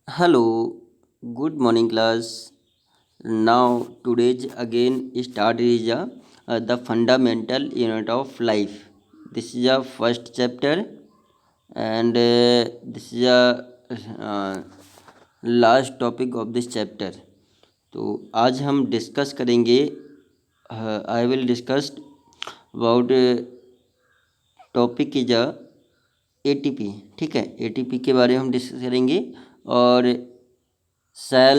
Hello, good morning class. Now today's again start is the fundamental unit of life. This is a first chapter and this is a last topic of this chapter. तो आज हम discuss करेंगे I will discuss about topic is ATP. ठीक है, ATP के बारे में हम डिस्कस करेंगे और सेल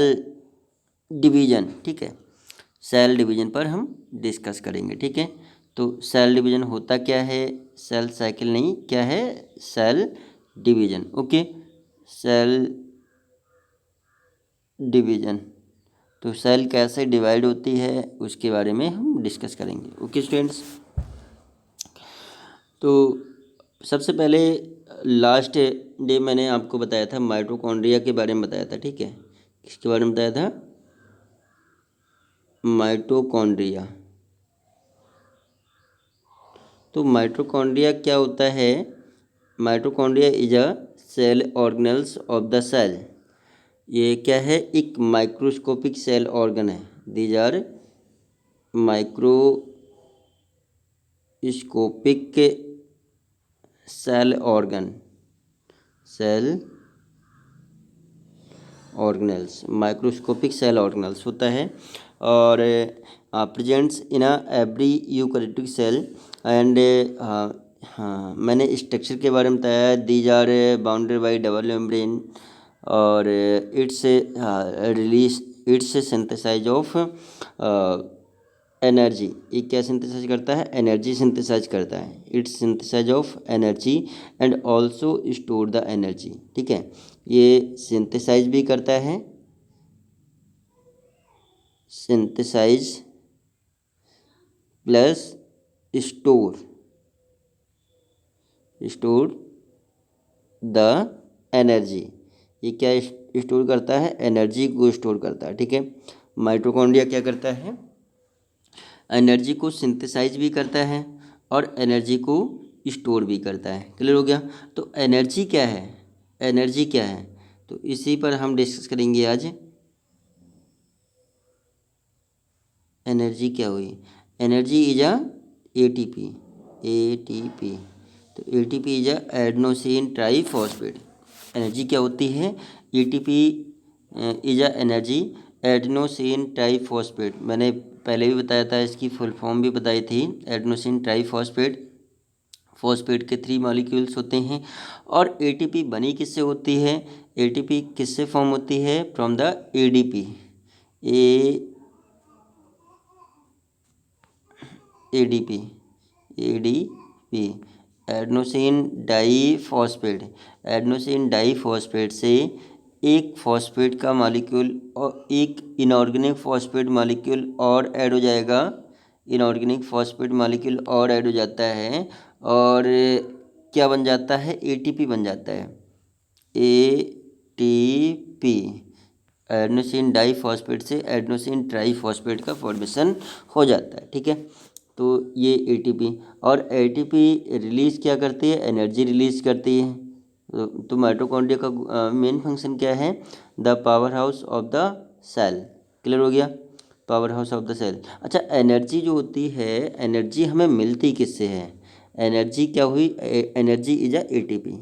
डिवीज़न। ठीक है, सेल डिवीज़न पर हम डिस्कस करेंगे। ठीक है, तो सेल डिवीज़न होता क्या है, सेल साइकिल नहीं, क्या है cell division. Okay, cell division, तो सेल कैसे डिवाइड होती है उसके बारे में हम डिस्कस करेंगे। ओके स्टूडेंट्स, तो सबसे पहले लास्ट डे मैंने आपको बताया था माइटोकॉन्ड्रिया के बारे में बताया था। ठीक है, किसके बारे में बताया था, माइटोकॉन्ड्रिया। तो माइटोकॉन्ड्रिया क्या होता है, mitochondria is a cell organelles of the cell. ये क्या है, एक माइक्रोस्कोपिक सेल ऑर्गन है। These are microscopic cell organ, cell organelles, microscopic cell organelles होता है और presents in a every eukaryotic cell and हाँ मैंने स्ट्रक्चर के बारे में बताया। These are bounded by double membrane और its release its synthesise of energy. ये क्या सिंथेसाइज करता है, एनर्जी सिंथेसाइज करता है। It's synthesise of energy and also store the energy. ठीक है, ये सिंथेसाइज भी करता है, synthesize plus store, store the energy. ये क्या स्टोर करता है, एनर्जी को स्टोर करता है। ठीक है, माइटोकॉन्ड्रिया क्या करता है, एनर्जी को सिंथेसाइज भी करता है और एनर्जी को स्टोर भी करता है। क्लियर हो गया। तो एनर्जी क्या है, एनर्जी क्या है, तो इसी पर हम डिस्कस करेंगे आज। एनर्जी क्या हुई, energy is a ATP, ATP. तो ATP is a adenosine triphosphate. Energy क्या होती है, ATP is a energy adenosine triphosphate. मैंने पहले भी बताया था, इसकी फुल फॉर्म भी बताई थी। एडेनोसिन ट्राइफॉस्फेट, फॉस्फेट के 3 मॉलिक्यूल्स होते हैं। और एटीपी बनी किससे होती है, एटीपी किससे फॉर्म होती है, from the ADP, ADP, ADP adenosine diphosphate. Adenosine diphosphate से एक फॉस्फेट का मॉलिक्यूल और एक इनऑर्गेनिक फॉस्फेट मॉलिक्यूल और ऐड हो जाएगा, इनऑर्गेनिक फॉस्फेट मॉलिक्यूल और ऐड हो जाता है और क्या बन जाता है, एटीपी बन जाता है, एटीपी। एडेनोसिन डाईफॉस्फेट से एडेनोसिन ट्राईफॉस्फेट का फॉर्मेशन हो जाता है। ठीक है, तो ये एटीपी, और एटीपी रिलीज़ क्या करती है, एनर्जी रिलीज़ करती है। तो माइटोकॉन्ड्रिया का मेन फंक्शन क्या है, the powerhouse of the cell. Clear हो गया, powerhouse of the cell. अच्छा, एनर्जी जो होती है, एनर्जी हमें मिलती किससे है, एनर्जी क्या हुई, एनर्जी इज अ एटीपी।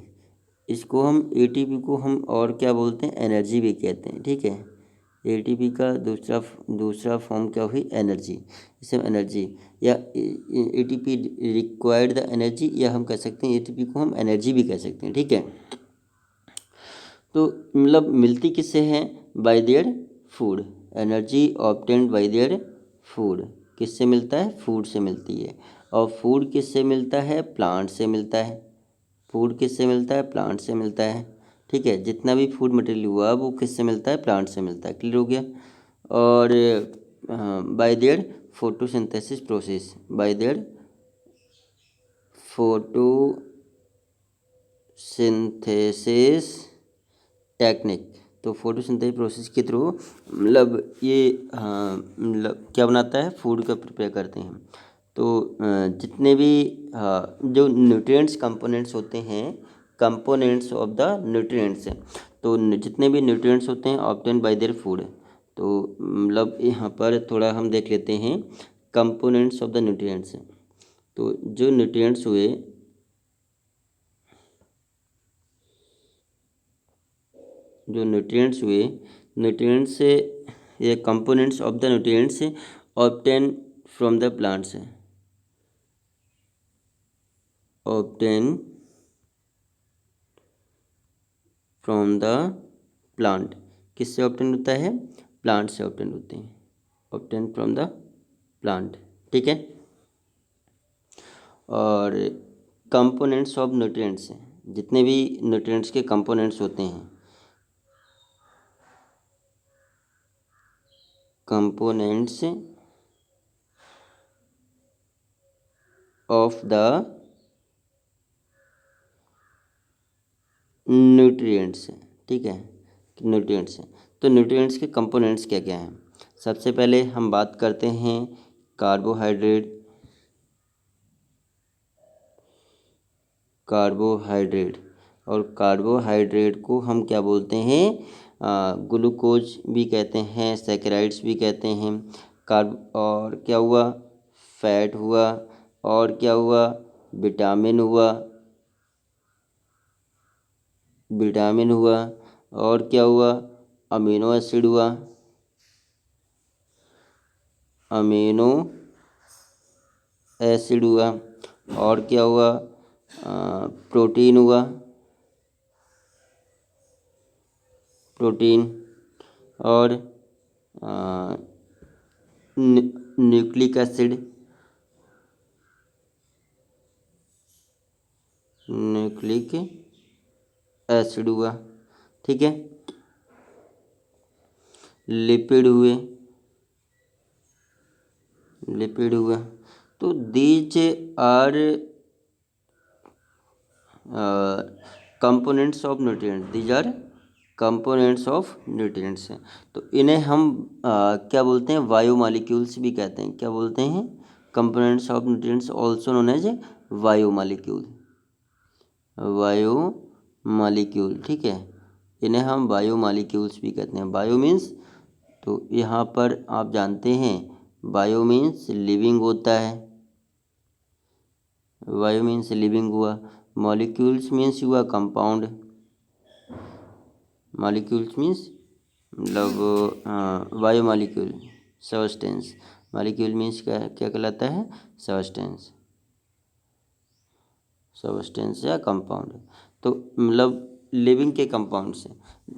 इसको हम एटीपी को हम और क्या बोलते हैं, एनर्जी भी कहते हैं। ठीक है, एटीपी का दूसरा फॉर्म क्या हुई, एनर्जी। इसे हम एनर्जी या एटीपी रिक्वायर्ड द एनर्जी, या हम कह सकते हैं एटीपी को हम एनर्जी भी कह सकते हैं। ठीक है, तो मतलब मिलती किससे है, bye their food. Energy obtained by their food, किससे मिलता है, फूड से मिलती है। और फूड किससे मिलता है, प्लांट से मिलता है। फूड किससे मिलता है, प्लांट से मिलता है। ठीक है, जितना भी फूड मटेरियल हुआ वो किससे मिलता है, प्लांट से मिलता है। क्लियर हो गया। और bye there photosynthesis process, bye there photosynthesis technique. तो फोटोसिंथेसिस प्रोसेस के थ्रू मतलब ये मतलब क्या बनाता है, फूड का प्रिपेयर करते हैं। तो जितने भी जो न्यूट्रिएंट्स कंपोनेंट्स होते हैं कंपोनेंट्स ऑफ द न्यूट्रिएंट्स। तो जितने भी न्यूट्रिएंट्स होते हैं ऑब्टेन बाय देयर फूड। तो मतलब यहाँ पर थोड़ा हम देख लेते हैं कंपोनेंट्स ऑफ द न्यूट्रिएंट्स। तो जो न्यूट्रिएंट्स हुए, न्यूट्रिएंट्स से ये components of the nutrients obtain from the plants, obtain from the plant. किससे ऑब्टेन होता है? प्लांट से ऑब्टेन होते हैं, ऑब्टेन फ्रॉम द प्लांट। ठीक है। और कंपोनेंट्स ऑफ न्यूट्रिएंट्स, जितने भी न्यूट्रिएंट्स के कंपोनेंट्स होते हैं, कंपोनेंट्स ऑफ द न्यूट्रिएंट्स। ठीक है, न्यूट्रिएंट्स। तो न्यूट्रिएंट्स के कंपोनेंट्स क्या क्या हैं? सबसे पहले हम बात करते हैं कार्बोहाइड्रेट। और कार्बोहाइड्रेट को हम क्या बोलते हैं? ग्लूकोज भी कहते हैं, सैकराइड्स भी कहते हैं। और क्या हुआ? फैट हुआ। और क्या हुआ? विटामिन हुआ। और क्या हुआ? अमीनो एसिड हुआ। और क्या हुआ? प्रोटीन हुआ। और न्यूक्लिक एसिड हुआ। ठीक है। लिपिड हुआ। तो these are components of nutrients. तो इन्हें हम क्या बोलते हैं? बायोमॉलिक्यूल्स भी कहते हैं। क्या बोलते हैं? Components of nutrients also known as biomolecule. ठीक है, इन्हें हम बायोमॉलिक्यूल्स भी कहते हैं। बायो मीन्स, तो यहाँ पर आप जानते हैं बायो मीन्स लिविंग होता है। बायो मीन्स लिविंग हुआ। मॉलिक्यूल्स मीन्स हुआ कंपाउंड। मॉलिक्यूल्स मीन्स मतलब बायोमॉलिक्यूल, सबस्टेंस। मॉलिक्यूल मीन्स क्या क्या कहलाता है? सबस्टेंस या कंपाउंड। तो मतलब लिविंग के कंपाउंड्स हैं,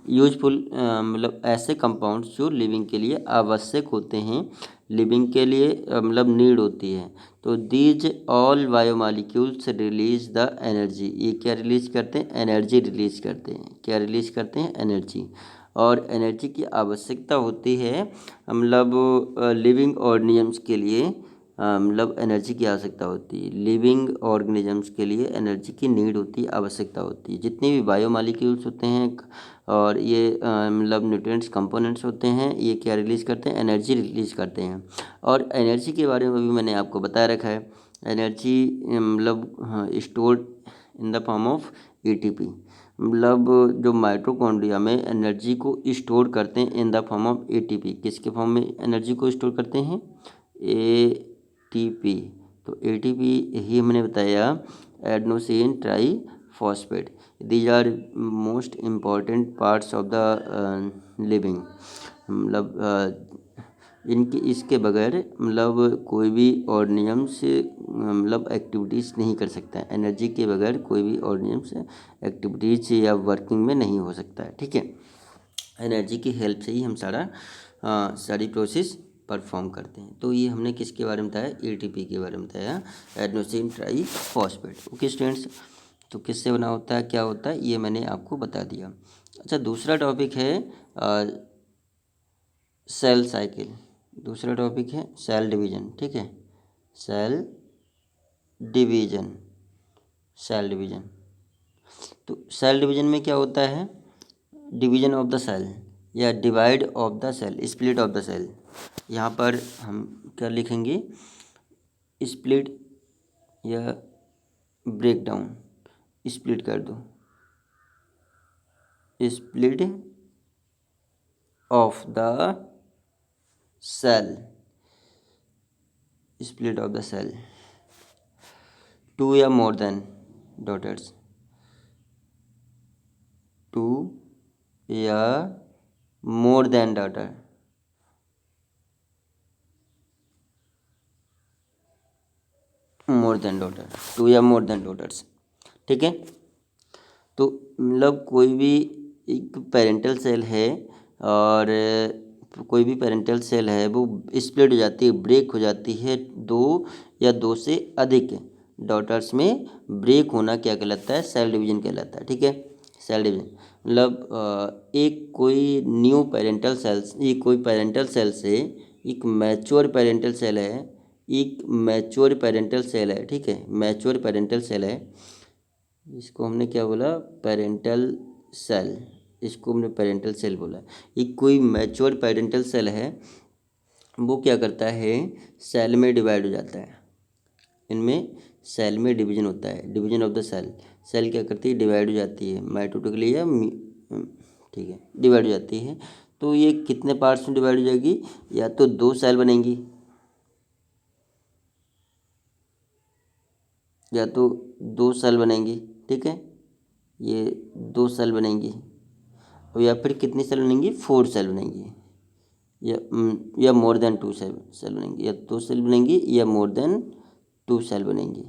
यूजफुल मतलब ऐसे कंपाउंड्स जो लिविंग के लिए आवश्यक होते हैं, लिविंग के लिए मतलब नीड होती है। तो these all biomolecules release the energy. ये क्या रिलीज करते हैं? एनर्जी रिलीज करते हैं। क्या रिलीज करते हैं? एनर्जी। और एनर्जी की आवश्यकता होती है मतलब लिविंग ऑर्गेनिजम्स के लिए, मतलब एनर्जी की आवश्यकता होती है। लिविंग ऑर्गेनिजम्स के लिए एनर्जी की नीड होती है, आवश्यकता होती है। जितने भी बायोमॉलिक्यूल्स होते हैं और ये मतलब न्यूट्रिएंट्स कंपोनेंट्स होते हैं, ये क्या रिलीज़ करते हैं? एनर्जी रिलीज़ करते हैं। और एनर्जी के बारे में भी मैंने आपको बता रखा है। एनर्जी मतलब stored in the form of ATP. मतलब जो माइटोकॉन्ड्रिया में एनर्जी को स्टोर करते हैं in the form of ATP. किसके फॉर्म में एनर्जी को स्टोर करते हैं? एटीपी। तो एटीपी ही हमने बताया adenosine triphosphate. These are most important parts of the living. मतलब इनके इसके बगैर मतलब कोई भी ऑर्गेनिज्म से मतलब एक्टिविटीज़ नहीं कर सकता है। एनर्जी के बगैर कोई भी ऑर्गेनिज्म से एक्टिविटीज़ या वर्किंग में नहीं हो सकता है। ठीक है, एनर्जी की हेल्प से ही हम सारी प्रोसेस परफॉर्म करते हैं। तो ये हमने किसके बारे में बताया? एटीपी के बारे में बताया, एडेनोसिन ट्राईफॉस्फेट। ओके स्टूडेंट्स, तो किससे बना होता है, क्या होता है, ये मैंने आपको बता दिया। अच्छा, दूसरा टॉपिक है सेल साइकिल। दूसरा टॉपिक है सेल डिवीज़न। ठीक है, सेल डिवीज़न। तो सेल डिवीज़न में क्या होता है? डिवीज़न ऑफ द सेल या divide of the cell, split of the cell. यहाँ पर हम क्या लिखेंगे? स्प्लिट या ब्रेक डाउन, स्प्लिट कर दो। Split of the cell, split of the cell, two या मोर देन डॉटर्स, टू या more than daughter, more than daughter, two या मोर देन डॉटर्स। ठीक है, तो मतलब कोई भी एक पेरेंटल सेल है और कोई भी पेरेंटल सेल है वो स्प्लिट हो जाती है, ब्रेक हो जाती है दो या दो से अधिक डॉटर्स में। ब्रेक होना क्या कहलाता है? सेल डिवीजन कहलाता है। ठीक है, सेल डिवीजन मतलब एक कोई न्यू पेरेंटल सेल्स, एक कोई पेरेंटल सेल से एक मैच्योर पेरेंटल सेल है, एक मैच्योर पेरेंटल सेल है। ठीक है, मैच्योर पेरेंटल सेल है, इसको हमने क्या बोला? पेरेंटल सेल, इसको हमने पेरेंटल सेल बोला। एक कोई मैच्योर पेरेंटल सेल है, वो क्या करता है? सेल में डिवाइड हो जाता है। इनमें सेल में डिवीजन होता है, division of the cell. Cell क्या करती है? डिवाइड हो जाती है माइटोटिकली या ठीक है, डिवाइड हो जाती है। तो ये कितने पार्ट्स में डिवाइड हो जाएगी? या तो दो सेल बनेंगी, या तो दो सेल बनेंगी। ठीक है, ये दो सेल बनेंगी, और या फिर कितनी सेल बनेंगी? फोर सेल बनेंगी, या more than two cell cell बनेंगी, या दो सेल बनेंगी या मोर देन टू सेल बनेंगी।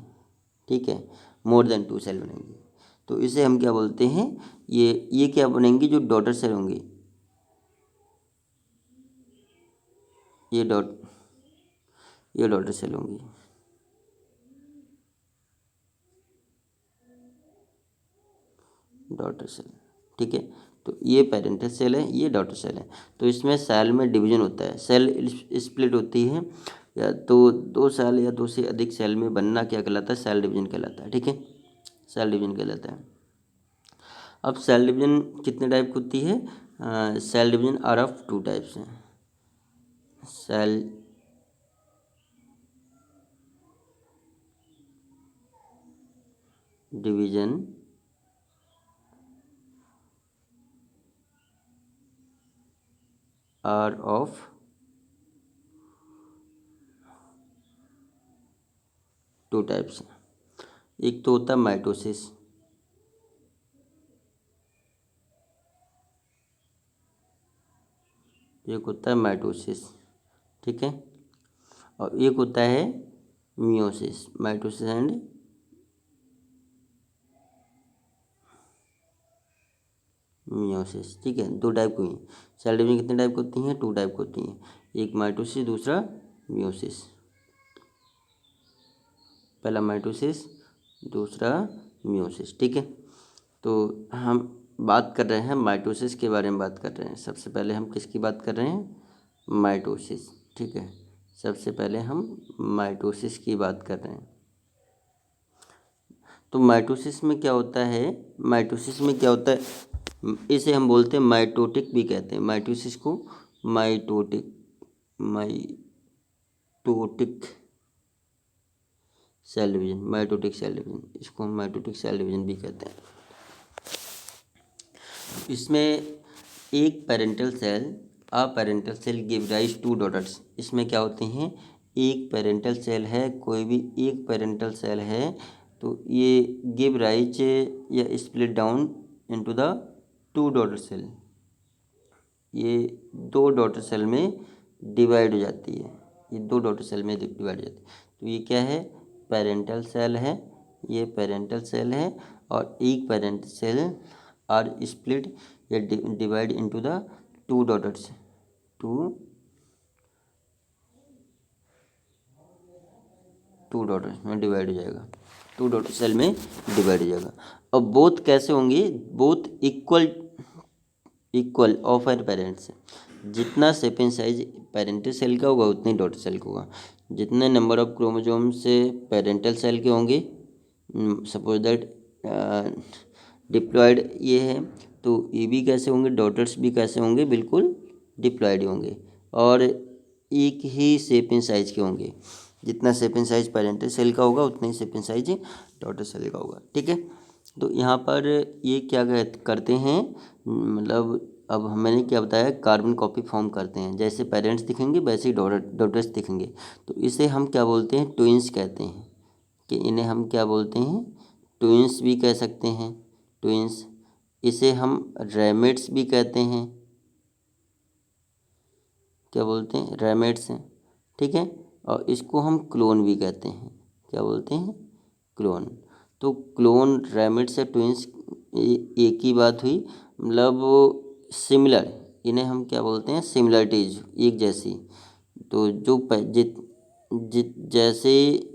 ठीक है, मोर देन टू सेल बनेंगी। तो इसे हम क्या बोलते हैं? ये क्या बनेंगी? जो डॉटर सेल होंगी, ये ये डॉटर सेल होंगी। डॉटर सेल, ठीक है। तो ये पेरेंटल सेल है, ये डॉटर सेल है। तो इसमें सेल में डिवीजन होता है, सेल स्प्लिट होती है, या तो दो सेल या दो से अधिक सेल में बनना क्या कहलाता है? सेल डिवीजन कहलाता है। ठीक है, सेल डिवीजन कहलाता है। अब सेल डिवीजन कितने टाइप की होती है? Cell division are of two types हैं। Cell division are of two types. एक तो होता है माइटोसिस, एक होता है माइटोसिस, ठीक है, और एक होता है मियोसिस। माइटोसिस एंड मियोसिस, ठीक है, दो टाइप की हैं। सेल डिवीजन कितने टाइप की होती हैं? टू टाइप की होती हैं, एक माइटोसिस, दूसरा मियोसिस। पहला माइटोसिस, दूसरा मियोसिस। ठीक है, तो हम बात कर रहे हैं माइटोसिस के बारे में बात कर रहे हैं। सबसे पहले हम किसकी बात कर रहे हैं? माइटोसिस। ठीक है, सबसे पहले हम माइटोसिस की बात कर रहे हैं। तो माइटोसिस में क्या होता है? माइटोसिस में क्या होता है? इसे हम बोलते हैं माइटोटिक भी कहते हैं। माइटोसिस को mitotic, mitotic cell division, mitotic cell division, इसको हम माइटोटिक सेल डिवीजन भी कहते हैं। इसमें एक parental cell, a parental cell give rise to daughters. इसमें क्या होते हैं? एक पेरेंटल सेल है, कोई भी एक पेरेंटल सेल है, तो ये गिव राइज या split down into the two daughter cell. ये दो डॉटर सेल में डिवाइड हो जाती है, ये दो डॉटर सेल में डिवाइड हो जाती है। तो ये क्या है? पेरेंटल सेल है, ये पेरेंटल सेल है, और एक पेरेंटल सेल आर स्प्लिट या divide into the two daughters, two daughters में डिवाइड हो जाएगा, टू डॉटर सेल में डिवाइड हो जाएगा। अब बोथ कैसे होंगे? Both equal of their parents. जितना सेपियन साइज पेरेंटल सेल का होगा उतनी डॉटर सेल का होगा। जितने नंबर ऑफ क्रोमोसोम से पेरेंटल सेल के होंगे, सपोज दैट डिप्लॉयड ये है, तो ये भी कैसे होंगे? डॉटर्स भी कैसे होंगे? बिल्कुल डिप्लॉयड होंगे, और एक ही सेपियन साइज के होंगे। जितना सेपियन साइज पेरेंटल सेल का होगा उतना ही सेपियन साइज डॉटर सेल का होगा। ठीक है, तो यहाँ पर ये क्या करते हैं, मतलब अब मैंने क्या बताया, कार्बन कॉपी फॉर्म करते हैं। जैसे पेरेंट्स दिखेंगे वैसे ही डॉटर्स दिखेंगे, तो इसे हम क्या बोलते हैं, ट्विंस कहते हैं। कि इन्हें हम क्या बोलते हैं, ट्विंस भी कह सकते हैं, ट्विंस। इसे हम रैमेट्स भी कहते हैं, क्या बोलते हैं, रैमेट्स हैं, ठीक है। और इसको हम क्लोन भी कहते हैं, क्या बोलते हैं, क्लोन। तो क्लोन, रैमिट्स या ट्विंस एक ही बात हुई, मतलब सिमिलर। इन्हें हम क्या बोलते हैं, सिमिलरिटीज, एक जैसी। तो जो जित जित जैसे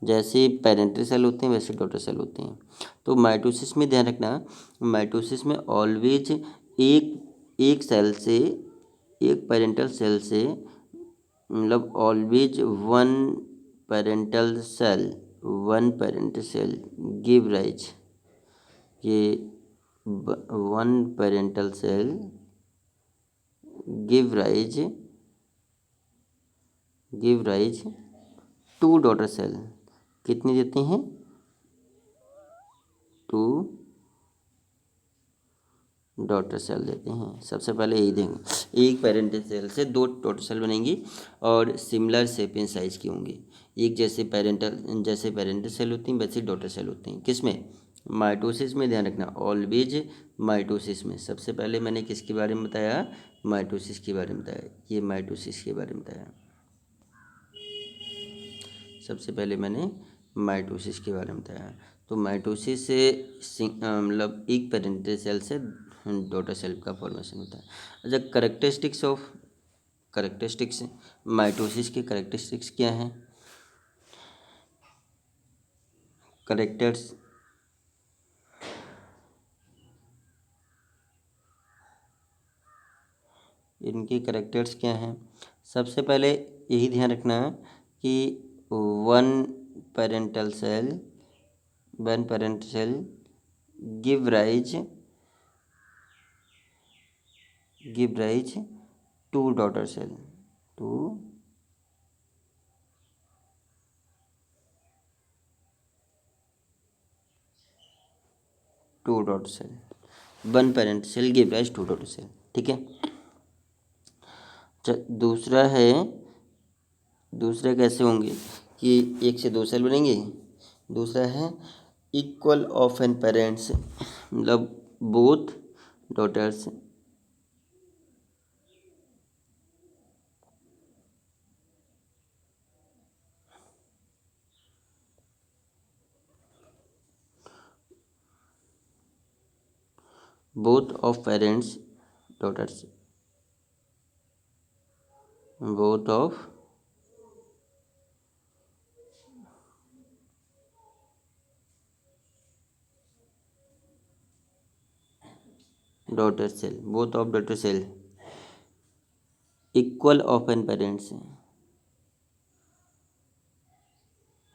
जैसे पेरेंटल सेल होते हैं वैसे डॉटर सेल होते हैं। तो माइटोसिस में ध्यान रखना, माइटोसिस में ऑलवेज एक एक सेल से, एक पेरेंटल सेल से, मतलब always one parental cell give rise, ये one parental cell give rise to daughter cell. कितनी देते हैं, टू डॉटर सेल देते हैं। सबसे पहले यही देंगे, एक पेरेंटल सेल से दो डॉटर सेल बनेंगी और सिमिलर शेप इन साइज की होंगी। एक जैसे पेरेंटल सेल होती हैं वैसे डॉटर सेल होती हैं। किसमें, माइटोसिस में। ध्यान रखना, ऑलवेज माइटोसिस में। सबसे पहले मैंने किसके बारे में बताया, माइटोसिस के बारे में बताया, ये माइटोसिस के बारे में बताया। सबसे पहले मैंने माइटोसिस के बारे में बताया। तो माइटोसिस से मतलब एक पेरेंटल सेल से डॉटर सेल का फॉर्मेशन होता है। अच्छा, करेक्टरिस्टिक्स माइटोसिस के करेक्टरिस्टिक्स क्या हैं, करेक्टर्स, इनके करेक्टर्स क्या हैं। सबसे पहले यही ध्यान रखना कि one parental cell give rise to daughter cell, two daughter cell. One parent cell give rise to daughter cell, ठीक है। दूसरा कैसे होंगे कि एक से दो सेल बनेंगे। दूसरा है इक्वल ऑफ एन पेरेंट्स, मतलब both daughters both of parents daughters both of daughter cell equal of an parents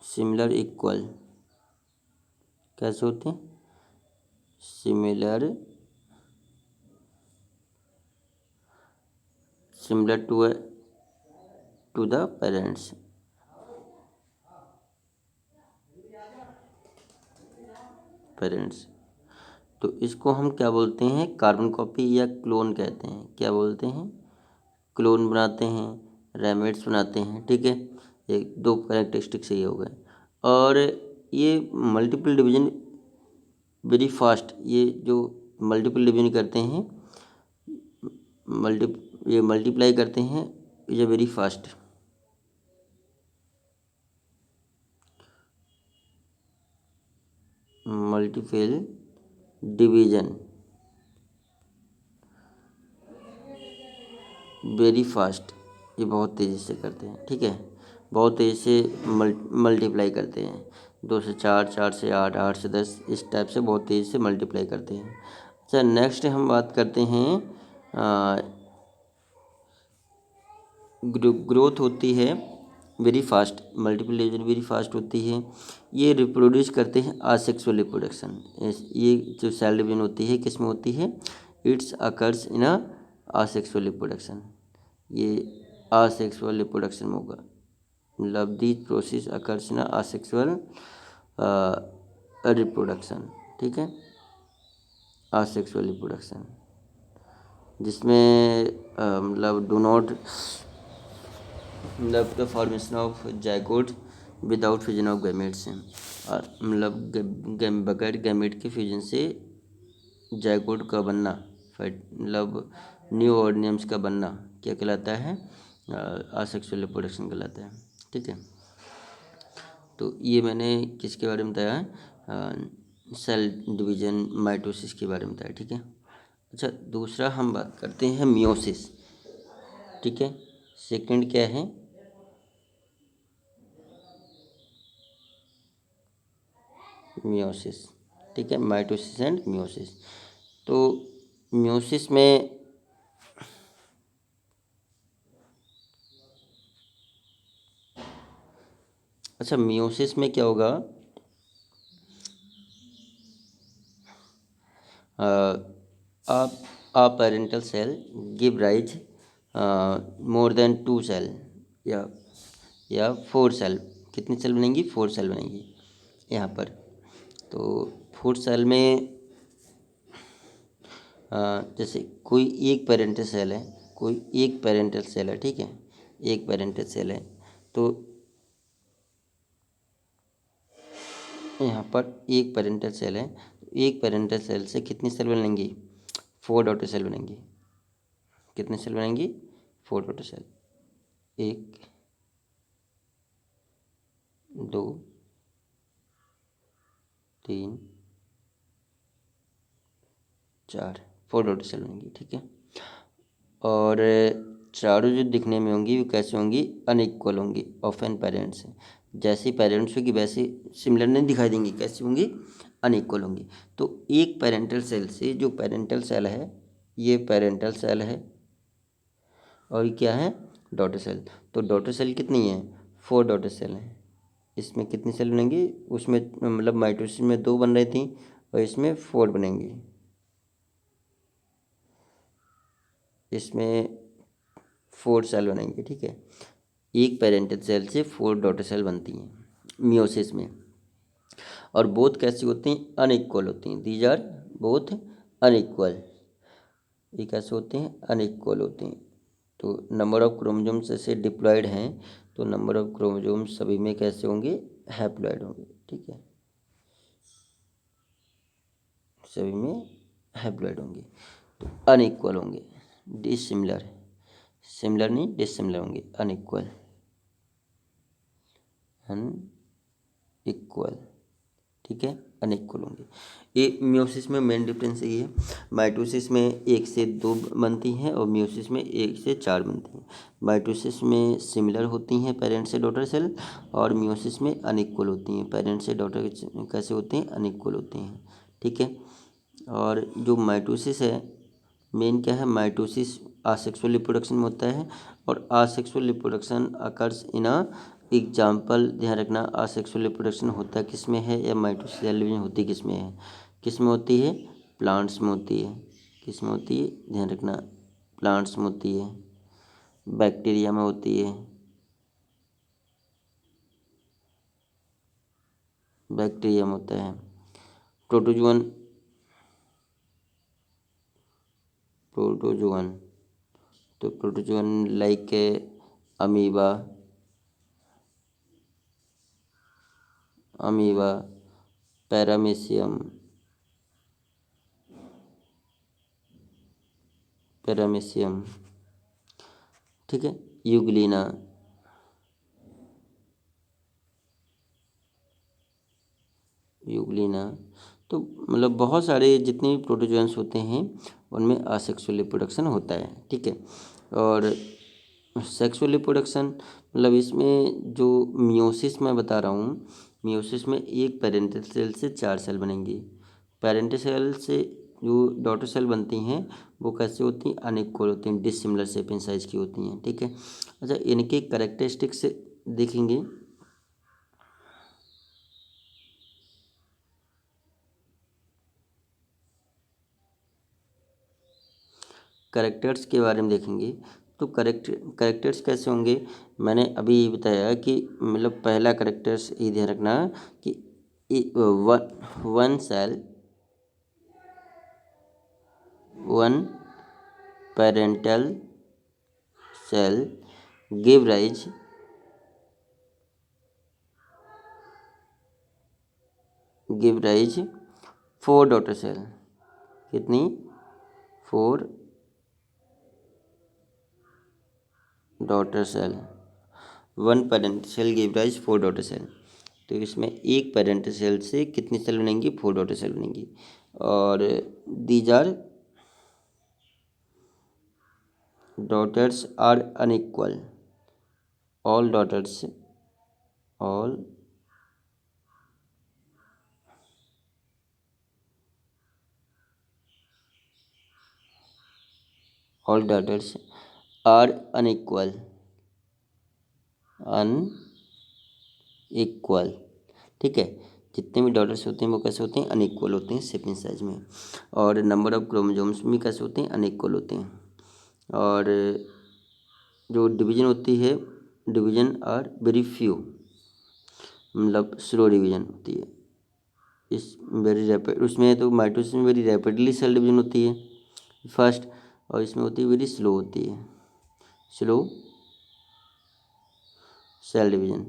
similar equal, कैसे होते हैं, सिमिलर टू द पेरेंट्स। तो इसको हम क्या बोलते हैं, कार्बन कॉपी या क्लोन कहते हैं। क्या बोलते हैं, क्लोन बनाते हैं, रैमेट्स बनाते हैं, ठीक है। एक दो कैरेक्टरिस्टिक्स ये हो गए। और ये मल्टीपल डिवीजन वेरी फास्ट, ये जो मल्टीपल डिवीजन करते हैं, ये मल्टीप्लाई करते हैं, ये very fast. Multiple division very fast, ये बहुत तेज़ी से करते हैं, ठीक है। बहुत तेज़ी से मल्टीप्लाई करते हैं, 2 से 4, 4 से 8, 8 से 10, इस टाइप से बहुत तेज़ी से मल्टीप्लाई करते हैं। अच्छा, नेक्स्ट हम बात करते हैं, ग्रोथ होती है very fast, multiple division very fast होती है। ये रिप्रोड्यूस करते हैं आसेक्सुअल रिप्रोडक्शन। ये जो सेल डिवीजन होती है किस में होती है, it's occurs in a asexual reproduction, ये आसेक्सुअल रिप्रोडक्शन में होगा। मतलब this process occurs in a asexual reproduction, ठीक है, आसेक्सुअल रिप्रोडक्शन, जिसमें मतलब डू नॉट मतलब the formation of zygote without fusion of gametes हैं, और मतलब बगैर गैमेट के फ्यूजन से जाइगोट का बनना, मतलब न्यू ऑर्गेनिम्स का बनना क्या कहलाता है, आसेक्सुअल रिप्रोडक्शन कहलाता है, ठीक है। तो ये मैंने किसके बारे में बताया है, सेल डिवीजन माइटोसिस के बारे में बताया, ठीक है। अच्छा, दूसरा हम बात करते हैं मियोसिस, ठीक है। सेकंड क्या है, मियोसिस, ठीक है, माइटोसिस एंड मियोसिस। तो मियोसिस में अच्छा, मियोसिस में क्या होगा, a parental cell give rise more than 2 cell या 4 सेल, कितनी सेल बनेंगी, 4 सेल बनेंगी यहाँ पर। तो 4 सेल में जैसे कोई एक पेरेंटल सेल है, कोई एक पेरेंटल सेल है, ठीक है, एक पेरेंटल सेल है, तो यहाँ पर एक पेरेंटल सेल है, एक पेरेंटल सेल से कितनी सेल बनेंगी, 4 डॉटर सेल बनेंगी। कितने सेल बनेंगी, 4 डॉटर सेल, 1 2 3 4, 4 डॉटर सेल बनेंगी, ठीक है। और चारों जो दिखने में होंगी वो कैसे होंगी, अनइक्वल होंगी, ऑफ एन पेरेंट्स, जैसे पेरेंट्स होगी वैसे सिमिलर नहीं दिखाई देंगी, कैसी होंगी, अनइक्वल होंगी। तो एक पेरेंटल सेल से, जो पेरेंटल सेल है, ये पेरेंटल सेल है, और ये क्या है, डॉटर सेल। तो डॉटर सेल कितनी है, 4 डॉटर सेल हैं। इसमें कितनी सेल बनेंगी, उसमें मतलब माइटोसिस में 2 बन रही थी, और इसमें 4 बनेंगी। इसमें 4 सेल बनेंगे, ठीक है। एक पेरेंटल सेल से 4 डॉटर सेल बनती हैं मियोसिस में। और बोथ कैसी होती हैं, अनइक्वल होती हैं, दीज आर बोथ अनइक्वल। ये कैसे होते हैं, अनइक्वल होते हैं। तो नंबर ऑफ क्रोमोसोम्स जैसे डिप्लॉयड हैं, तो नंबर ऑफ क्रोमोसोम्स सभी में कैसे होंगे, हैप्लॉयड होंगे, ठीक है, सभी में हैप्लॉयड होंगे। तो अनइक्वल होंगे, डिसिमिलर, सिमिलर नहीं, डिसिमिलर होंगे, अनइक्वल, अनइक्वल, ठीक है, अनइक्वल होंगे। ये मियोसिस में मेन डिफरेंस यही है, माइटोसिस में 1 से 2 बनती हैं और मियोसिस में 1 से 4 बनती हैं। माइटोसिस में सिमिलर होती हैं पेरेंट से डॉटर सेल, और मियोसिस में अनइक्वल होती हैं, पेरेंट से डॉटर कैसे होते हैं, अनइक्वल होते हैं, ठीक है। और जो माइटोसिस है, मेन क्या है, माइटोसिस आसेक्सुअल रिप्रोडक्शन में होता है, और asexual reproduction occurs in a example, ध्यान रखना, आसेक्सुअल रिप्रोडक्शन होता किस में है, या माइटोसिस सेल होती किस में है, किस में होती है, प्लांट्स में होती है, किस में होती है, ध्यान रखना, प्लांट्स में होती है, बैक्टीरिया में होती है, बैक्टीरिया में होता है, प्रोटोजोअन, प्रोटोजोअन, तो protozoan like amoeba, amoeba, paramecium, paramecium, ठीक है, यूग्लिना, यूग्लिना। तो मतलब बहुत सारे जितने भी प्रोटोजोन्स होते हैं उनमें असेक्सुअल रिप्रोडक्शन होता है, ठीक है। और सेक्सुअल रिप्रोडक्शन मतलब इसमें जो मियोसिस मैं बता रहा हूँ, मियोसिस में एक पेरेंटल सेल से 4 सेल बनेंगी। पेरेंटल सेल से जो डॉटर सेल बनती हैं वो कैसे होती हैं, अनइक्वल होती हैं, डिसिमिलर शेप इन साइज की होती हैं, ठीक है। अच्छा, इनके कैरेक्टरिस्टिक्स देखेंगे, करेक्टर्स के बारे में देखेंगे। तो करेक्टर्स कैसे होंगे, मैंने अभी बताया कि मतलब पहला करेक्टर्स ये ध्यान रखना कि one cell one parental cell give rise 4 daughter cell. कितनी? 4 daughter cell. One parent cell give rise 4 daughter cell. तो इसमें एक पेरेंट सेल से कितनी सेल बनेंगी? 4 डॉटर सेल बनेंगी। और these are daughters are unequal. All daughters are unequal. ठीक है, जितने भी डॉटर्स होते हैं वो कैसे होते हैं? अनइक्वल होते हैं सेम साइज में। और नंबर ऑफ क्रोमोसोम्स भी कैसे होते हैं? अनइक्वल होते हैं। और जो डिवीजन होती है, डिवीजन आर वेरी फ्यू, मतलब स्लो डिवीजन होती है। इस वेरी रैपिड, उसमें तो माइटोसिस में वेरी रैपिडली सेल डिवीजन होती है फर्स्ट, और इसमें होती है वेरी स्लो होती है, slow cell division.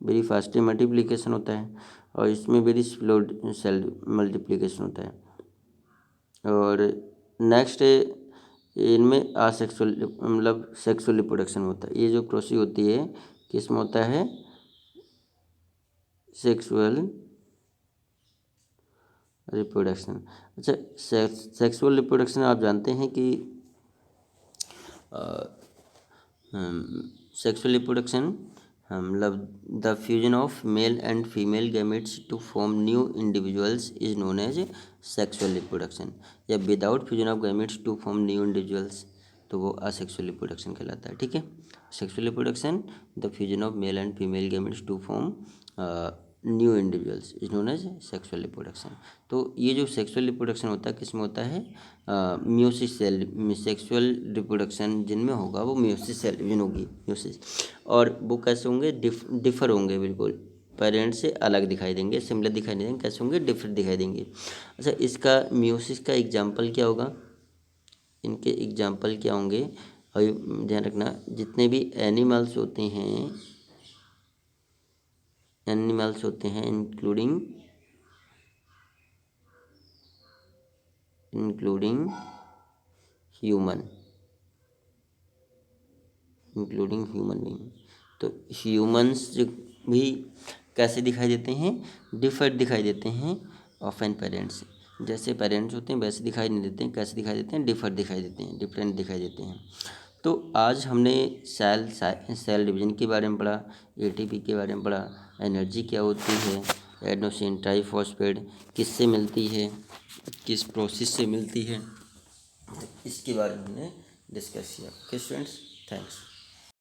Very fast multiplication होता है, और इसमें वेरी स्लो सेल मल्टीप्लिकेशन होता है। और नेक्स्ट इनमें आसेक्सुअल, मतलब सेक्सुअल रिप्रोडक्शन होता है। ये जो प्रोसेस होती है किसमें होता है? Sexual reproduction. अच्छा, सेक्सुअल रिप्रोडक्शन आप जानते हैं कि सेक्सुअल रिप्रोडक्शन मतलब the fusion of male and female gametes to form new individuals is known as sexual reproduction. या without fusion of gametes to form new individuals, तो वो असेक्सुअल रिप्रोडक्शन कहलाता है। ठीक है, sexual reproduction the fusion of male and female gametes to form new individuals is known as sexual reproduction. तो ये जो सेक्सुअल रिप्रोडक्शन होता है किसमें होता है? म्यूसिस सेल, सेक्सुअल रिप्रोडक्शन जिनमें होगा वो म्यूसिस सेल डिवीजन होगी, म्यूसिस। और वो कैसे होंगे? डिफर होंगे, बिल्कुल पेरेंट से अलग दिखाई देंगे, सिमिलर दिखाई नहीं देंगे। कैसे होंगे? डिफर दिखाई देंगे। अच्छा, इसका म्यूसिस का एग्जाम्पल क्या होगा? इनके एग्जाम्पल क्या होंगे? और ध्यान रखना, जितने भी एनिमल्स होते हैं इंक्लूडिंग ह्यूमन बीइंग। तो ह्यूमंस भी कैसे दिखाई देते हैं? डिफर्ड दिखाई देते हैं ऑफन पेरेंट्स। जैसे पेरेंट्स होते हैं वैसे दिखाई नहीं देते हैं। कैसे दिखाई देते हैं? डिफर दिखाई देते हैं, डिफरेंट दिखाई देते हैं। तो आज हमने सेल डिवीजन के बारे में पढ़ा, एटीपी के बारे में पढ़ा, एनर्जी क्या होती है, एडेनोसिन ट्राइफॉस्फेट किससे मिलती है, किस प्रोसेस से मिलती है, इसके बारे में हमने डिस्कस किया। Okay students, thanks.